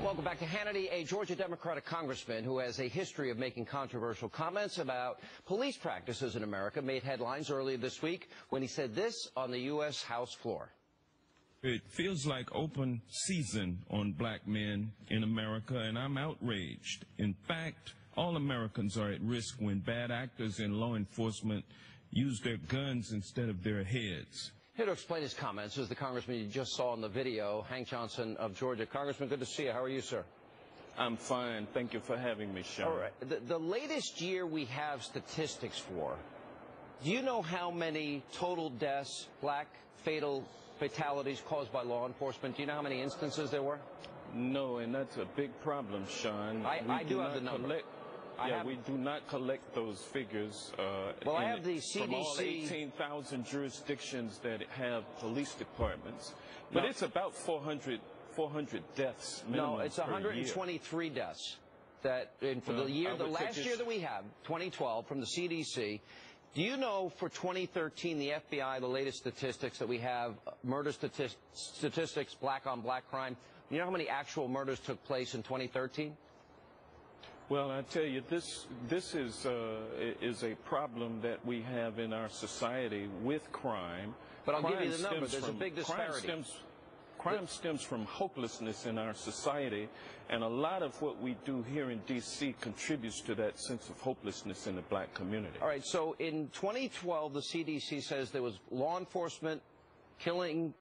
Welcome back to Hannity. A Georgia Democratic congressman who has a history of making controversial comments about police practices in America made headlines earlier this week when he said this on the U.S. House floor. It feels like open season on black men in America, and I'm outraged. In fact, all Americans are at risk when bad actors in law enforcement use their guns instead of their heads. Here to explain his comments is the congressman you just saw in the video, Hank Johnson of Georgia. Congressman, good to see you. How are you, sir? I'm fine. Thank you for having me, Sean. All right. The latest year we have statistics for, do you know how many total deaths, black fatal fatalities caused by law enforcement? Do you know how many instances there were? No, and that's a big problem, Sean. I do have the number. We do not collect those figures. Well, I have the CDC. From all 18,000 jurisdictions that have police departments. But it's about 400 deaths minimum. No, it's 123 deaths. That for the year, the last year that we have, 2012, from the CDC. Do you know for 2013, the FBI, the latest statistics that we have, murder statistics, black on black crime, you know how many actual murders took place in 2013? Well, I tell you, this is a problem that we have in our society with crime. But I'll give you the number. There's a big disparity. Crime stems from hopelessness in our society, and a lot of what we do here in D.C. contributes to that sense of hopelessness in the black community. All right, so in 2012, the CDC says there was law enforcement killing,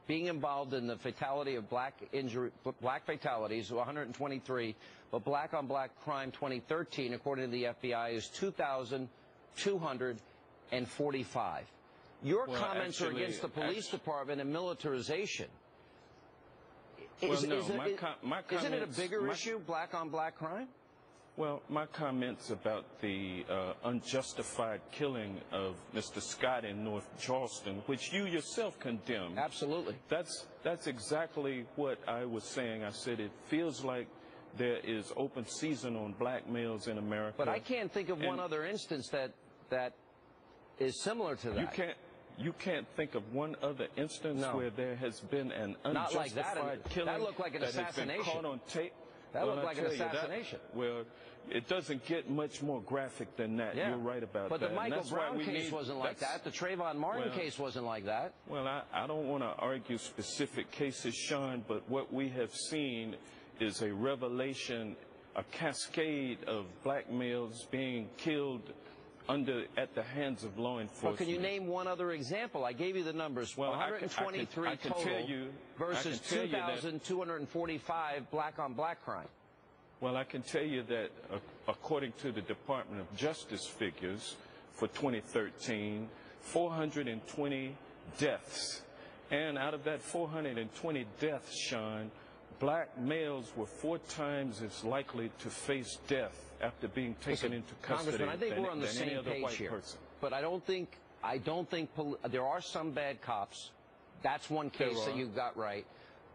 being involved in the fatality of black fatalities, 123, but black on black crime 2013, according to the FBI, is 2,245. Your comments are against the police department and militarization. Isn't it a bigger issue, black on black crime? Well, my comments about the unjustified killing of Mr. Scott in North Charleston, which you yourself condemned. Absolutely. That's exactly what I was saying. I said it feels like there is open season on black males in America. But I can't think of one other instance that is similar to that. You can't think of one other instance where there has been an unjustified killing that looked like an assassination. Has been caught on tape. That looked like an assassination. Well, it doesn't get much more graphic than that. Yeah. You're right about that. But the Michael Brown case wasn't like that. The Trayvon Martin case wasn't like that. Well, I don't want to argue specific cases, Sean, but what we have seen is a revelation, a cascade of black males being killed at the hands of law enforcement. Well, can you name one other example? I gave you the numbers. Well, 123 total versus 2,245 black on black crime. Well, I can tell you that according to the Department of Justice figures for 2013, 420 deaths. And out of that 420 deaths, Sean, black males were 4 times as likely to face death after being taken into custody. Congressman, I think we're on the same page here. But I don't think there are some bad cops. That's one case that you got right.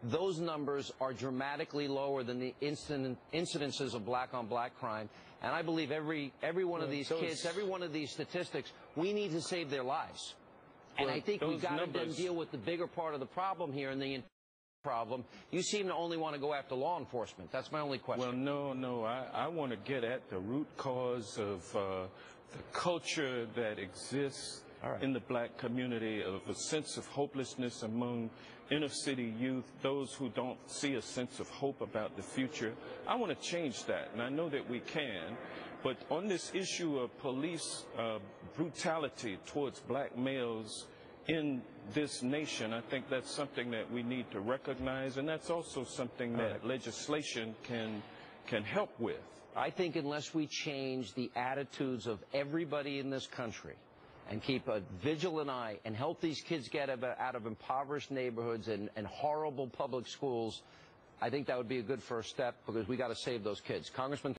Those numbers are dramatically lower than the incidences of black on black crime. And I believe every one of these kids, every one of these statistics, we need to save their lives. And I think we've got to then deal with the bigger part of the problem here and the problem. You seem to only want to go after law enforcement. That's my only question. Well, no. I want to get at the root cause of the culture that exists in the black community, of a sense of hopelessness among inner city youth, those who don't see a sense of hope about the future. I want to change that, and I know that we can. But on this issue of police brutality towards black males in this nation, I think that's something that we need to recognize, and that's also something that legislation can help with. I think unless we change the attitudes of everybody in this country and keep a vigilant eye and help these kids get out of impoverished neighborhoods and horrible public schools, I think that would be a good first step, because we got to save those kids. Congressman,